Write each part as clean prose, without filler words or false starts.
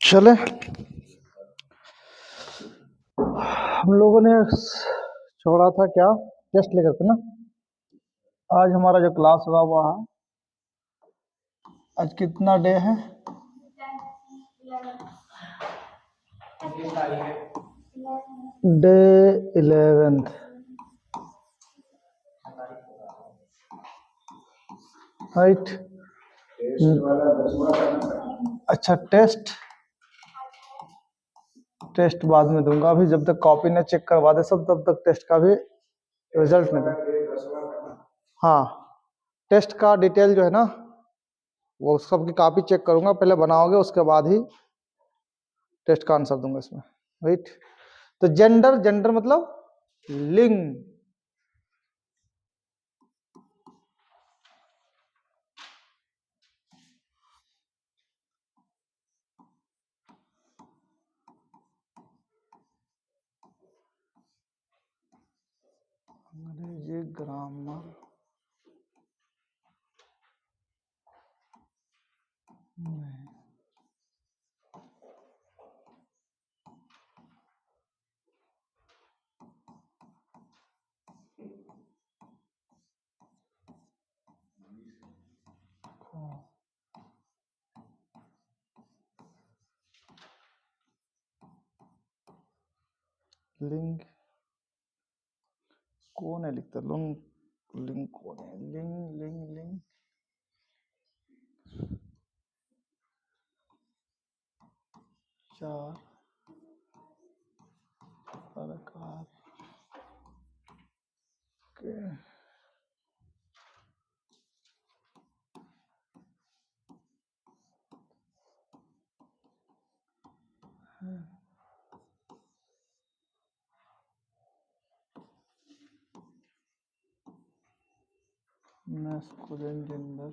चले, हम लोगों ने छोड़ा था क्या, टेस्ट लेकर के ना। आज हमारा जो क्लास हुआ हुआ है, आज कितना डे है? Day 11th। राइट। अच्छा, टेस्ट बाद में दूंगा, अभी जब तक कॉपी ने चेक करवा दे सब तब तक टेस्ट का भी रिजल्ट नहीं दूँ। हाँ, टेस्ट का डिटेल जो है ना वो सबकी कॉपी चेक करूंगा, पहले बनाओगे उसके बाद ही टेस्ट का आंसर दूंगा इसमें। राइट। तो जेंडर मतलब लिंग। अंग्रेजी ग्रामर में लिंग कौन है लिखता? लिंग कौन है? लिंग चार प्रकार के मैस्कुलिन जेंडर,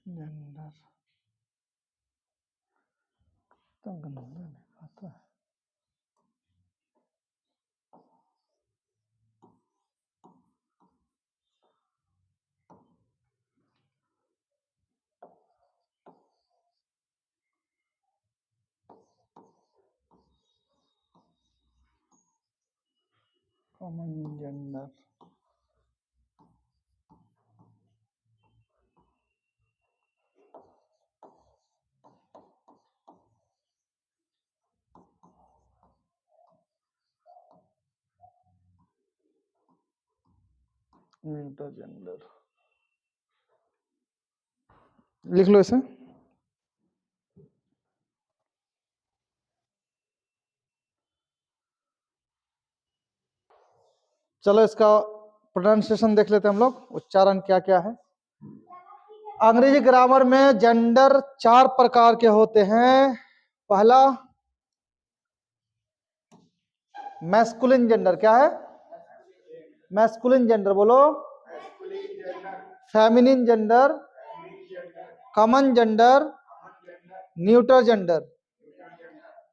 जेंडर तो गंदा लिखा है। कॉमन जेंडर, इंटरजेंडर लिख लो इसे। चलो इसका प्रोनाउंसिएशन देख लेते हैं हम लोग, उच्चारण क्या क्या है। अंग्रेजी ग्रामर में जेंडर 4 प्रकार के होते हैं। पहला मैस्कुलिन जेंडर, क्या है? मैस्कुलिन जेंडर बोलो। Feminine gender, common gender, neutral gender.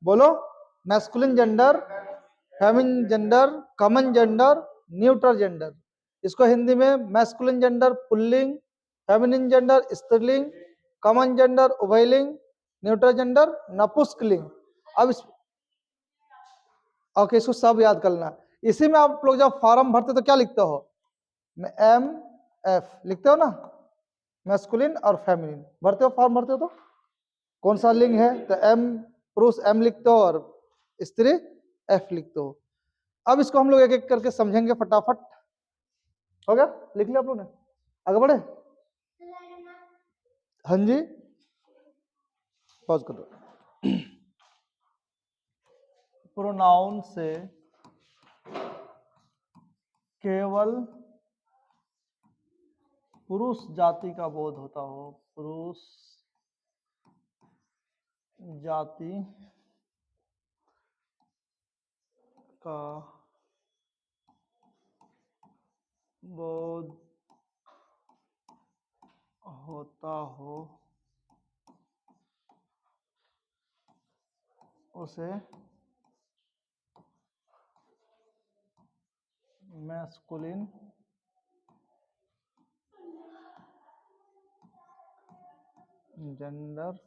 बोलो, masculine gender, feminine gender, common gender, neutral gender. इसको हिंदी में मैस्कुलिन जेंडर पुल्लिंग, फेमिनिन जेंडर स्त्रीलिंग, कॉमन जेंडर उभयलिंग, न्यूट्रल जेंडर नपुंसकलिंग। अब इस ओके, इसको सब याद करना। इसी में आप लोग जब फॉर्म भरते तो क्या लिखते हो? MF लिखते हो ना, मैस्कुलिन और फेमिनिन भरते हो, फॉर्म भरते हो तो कौन सा लिंग है तो M, पुरुष M लिखते हो और स्त्री F लिखते हो। अब इसको हम लोग एक एक करके समझेंगे फटाफट। हो गया? लिख लिया आप लोग ने? आगे बढ़े? हाँ जी, पॉज कर दो। प्रोनाउन से केवल पुरुष जाति का बोध होता हो, पुरुष जाति का बोध होता हो उसे masculine gender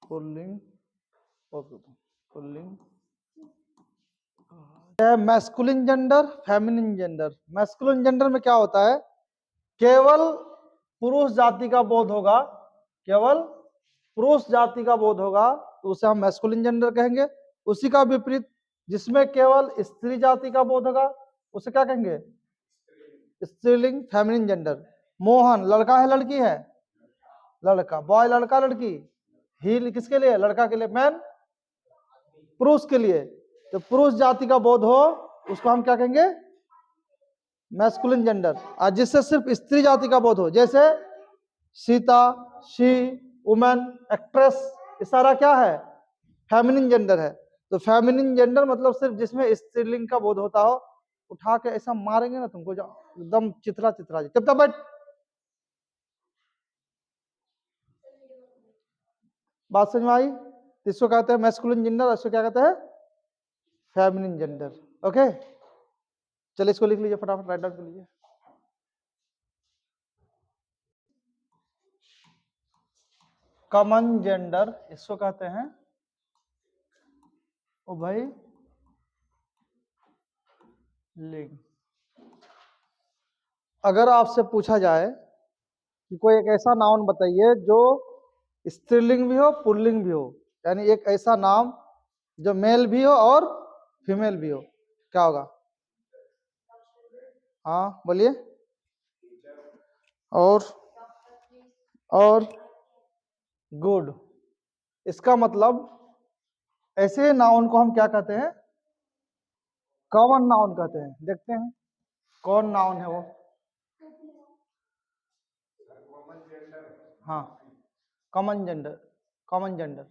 pulling pulling masculine gender, feminine gender. Masculine gender में क्या होता है, केवल पुरुष जाति का बोध होगा, केवल पुरुष जाति का बोध होगा तो उसे हम मैस्कुलिन जेंडर कहेंगे। उसी का विपरीत जिसमें केवल स्त्री जाति का बोध होगा उसे क्या कहेंगे, स्त्रीलिंग, फेमिनिन जेंडर। मोहन लड़का है लड़की है, लड़का। बॉय लड़का लड़की। ही किसके लिए, लड़का के लिए। मैन पुरुष के लिए। तो पुरुष जाति का बोध हो उसको हम क्या कहेंगे, मैस्कुलिन जेंडर। और जिससे सिर्फ स्त्री जाति का बोध हो, जैसे सीता, शी, वुमेन, एक्ट्रेस, ये सारा क्या है, फेमिनिन जेंडर है। तो फेमिनिन जेंडर मतलब सिर्फ जिसमें स्त्रीलिंग का बोध होता हो। उठा के ऐसा मारेंगे ना तुमको एकदम चित्रा चित्रा। चुप बैठ। बात समझ में आई। इसको कहते हैं मैस्कुलिन जेंडर, इसको क्या कहते हैं, फेमिनिन जेंडर। ओके, चलिए इसको लिख लीजिए फटाफट, राइट डाउन कर लीजिए। कॉमन जेंडर इसको कहते हैं उभय लिंग। अगर आपसे पूछा जाए कि कोई एक ऐसा नाउन बताइए जो स्त्रीलिंग भी हो पुल्लिंग भी हो, यानी एक ऐसा नाम जो मेल भी हो और फीमेल भी हो, क्या होगा। हाँ बोलिए। और गुड। इसका मतलब ऐसे नाउन को हम क्या कहते हैं, कॉमन नाउन कहते हैं। देखते हैं कौन नाउन है वो। हाँ, कॉमन जेंडर। कॉमन जेंडर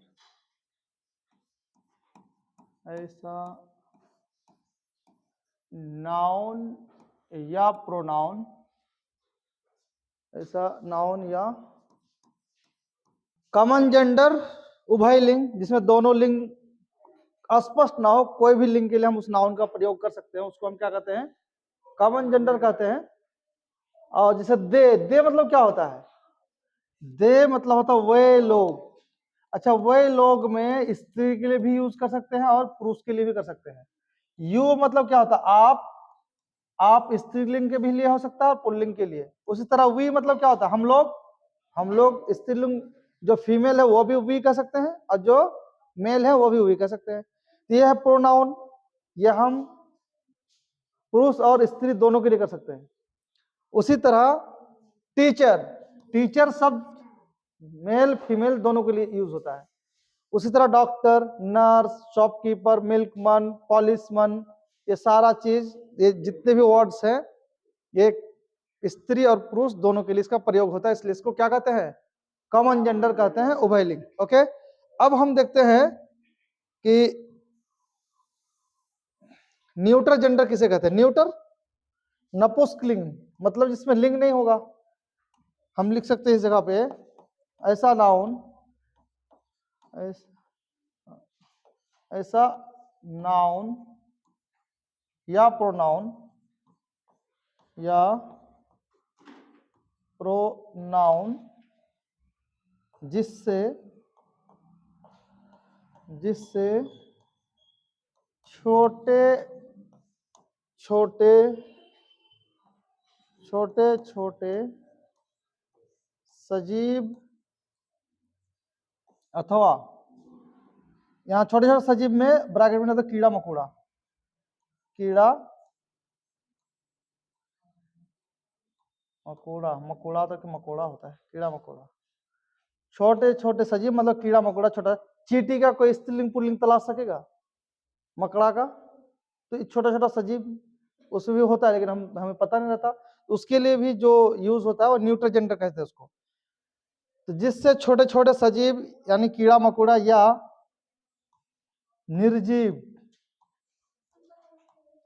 ऐसा नाउन या प्रोनाउन, ऐसा नाउन या कॉमन जेंडर उभय लिंग, जिसमें दोनों लिंग अस्पष्ट ना हो, कोई भी लिंग के लिए हम उस नाउन का प्रयोग कर सकते हैं, उसको हम क्या कहते हैं, कॉमन जेंडर कहते हैं। और जैसे दे मतलब क्या होता है, दे मतलब होता है वे लोग। अच्छा, वे लोग में स्त्री के लिए भी यूज कर सकते हैं और पुरुष के लिए भी कर सकते हैं। यू मतलब क्या होता है, आप स्त्रीलिंग के भी लिए हो सकता है और पुल्लिंग के लिए। उसी तरह वी मतलब क्या होता है, हम लोग स्त्रीलिंग, जो फीमेल है वो भी वी कह सकते हैं और जो मेल है वो भी वी कह सकते हैं। तो ये है प्रोनाउन, ये हम पुरुष और स्त्री दोनों के लिए कर सकते हैं। उसी तरह टीचर, टीचर शब्द मेल फीमेल दोनों के लिए यूज होता है। उसी तरह doctor, nurse, shopkeeper, milkman, policeman, ये सारा चीज, ये जितने भी वर्ड्स हैं ये स्त्री और पुरुष दोनों के लिए इसका प्रयोग होता है, इसलिए इसको क्या कहते हैं, कॉमन जेंडर कहते हैं, उभयलिंग। ओके, अब हम देखते हैं कि न्यूट्रल जेंडर किसे कहते हैं। न्यूट्रल नपुंसकलिंग, मतलब जिसमें लिंग नहीं होगा। हम लिख सकते हैं इस जगह पे ऐसा नाउन, ऐसा नाउन या प्रोनाउन जिससे छोटे छोटे सजीव अथवा, यहाँ छोटे छोटे सजीव में ब्रैकेट में तो कीड़ा मकोड़ा, मकोड़ा तो मकोड़ा होता है, कीड़ा मकोड़ा। छोटे छोटे सजीव मतलब कीड़ा मकोड़ा छोटा। चींटी का कोई स्त्रीलिंग पुल्लिंग तलाश सकेगा, मकड़ा का, तो छोटा छोटा सजीव उसमें भी होता है, लेकिन हमें पता नहीं रहता। उसके लिए भी जो यूज होता है वो न्यूट्रल जेंडर कहते हैं उसको। तो जिससे छोटे छोटे सजीव यानी कीड़ा मकोड़ा या निर्जीव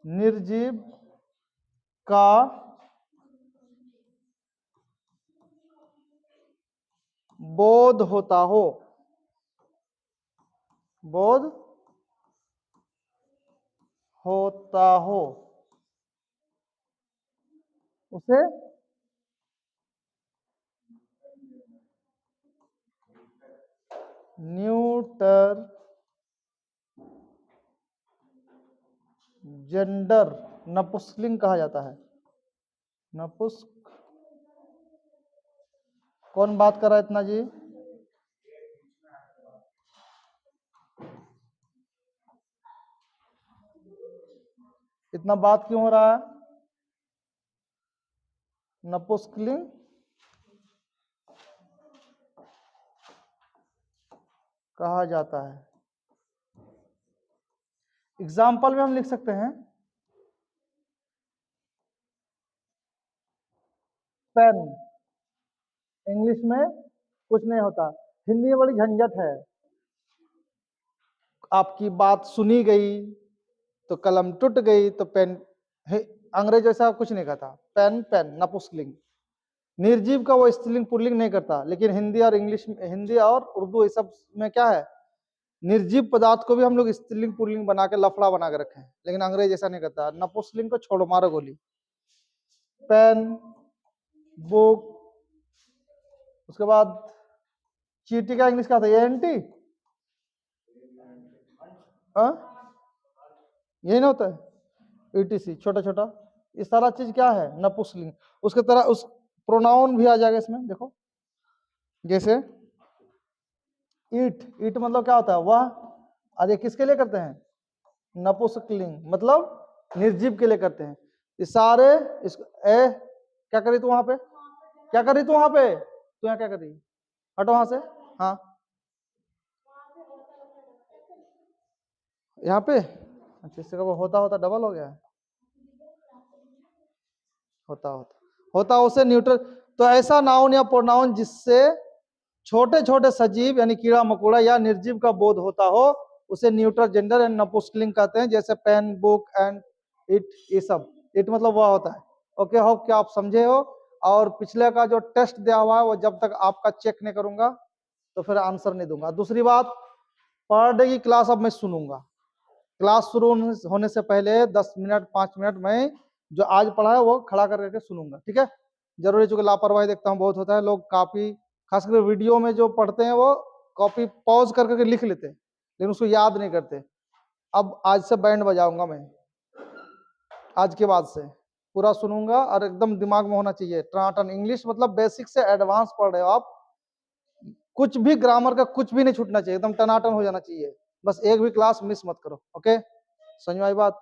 निर्जीव का बोध होता हो, बोध होता हो, उसे न्यूटर जेंडर नपुंसकलिंग कहा जाता है। नपुंसक कौन बात कर रहा है इतना जी? इतना बात क्यों हो रहा है? नपुंसकलिंग कहा जाता है। एग्जाम्पल में हम लिख सकते हैं पेन, इंग्लिश में कुछ नहीं होता, हिंदी में बड़ी झंझट है। आपकी बात सुनी गई तो कलम टूट गई तो पेन, अंग्रेज ऐसा कुछ नहीं कहता, पेन पेन नपुंसकलिंग। निर्जीव का वो स्त्रीलिंग पुल्लिंग नहीं करता, लेकिन हिंदी और इंग्लिश, हिंदी और उर्दू ये सब में क्या है, निर्जीव पदार्थ को भी हम लोग स्त्रीलिंग पुल्लिंग बना के लफड़ा बना के रखे हैं, लेकिन अंग्रेज ऐसा नहीं करता। नपुंसकलिंग को छोड़ो, मारो गोली। पेन, बुक, उसके बाद चीटी का इंग्लिश क्या था? एंटी, यही ना होता है, ईटीसी, छोटा छोटा, ये सारा चीज क्या है? नपुंसकलिंग। उसके तरह उस प्रोनाउन भी आ जाएगा इसमें, देखो जैसे ईट, ईट मतलब क्या होता है? वह। आज ये किसके लिए करते हैं? नपुंसकलिंग, मतलब निर्जीव के लिए करते हैं। ये सारे इसको ए, क्या करी तू वहां पे? क्या करी तू वहां पे? तू यहाँ क्या कर रही? हटो वहां से। हाँ, यहाँ पे अच्छा, इससे होता होता डबल हो गया, होता होता होता उसे न्यूट्रल। तो ऐसा नाउन या प्रोनाउन जिससे छोटे छोटे सजीव यानी कीड़ा मकोड़ा या निर्जीव का बोध होता हो, उसे न्यूट्रल जेंडर एंड नपुंसकलिंग कहते हैं, जैसे पेन, बुक एंड इट, ये सब। इट मतलब वह होता है। ओके, होप क्या आप समझे हो। और पिछले का जो टेस्ट दिया हुआ है वो जब तक आपका चेक नहीं करूंगा तो फिर आंसर नहीं दूंगा। दूसरी बात, पर डे की क्लास अब मैं सुनूंगा। क्लास शुरू होने से पहले 10 मिनट 5 मिनट मैं जो आज पढ़ा है वो खड़ा करके सुनूंगा, ठीक है? जरूरी, चूंकि लापरवाही देखता हूँ बहुत होता है, लोग कॉपी, खासकर वीडियो में जो पढ़ते हैं वो कॉपी पॉज कर करके लिख लेते हैं, लेकिन उसको याद नहीं करते। अब आज से बैंड बजाऊंगा मैं, आज के बाद से पूरा सुनूंगा और एकदम दिमाग में होना चाहिए टनाटन। इंग्लिश मतलब बेसिक से एडवांस पढ़ रहे हो आप, कुछ भी ग्रामर का कुछ भी नहीं छूटना चाहिए, एकदम टनाटन हो जाना चाहिए। बस एक भी क्लास मिस मत करो। ओके, समझ में आई बात?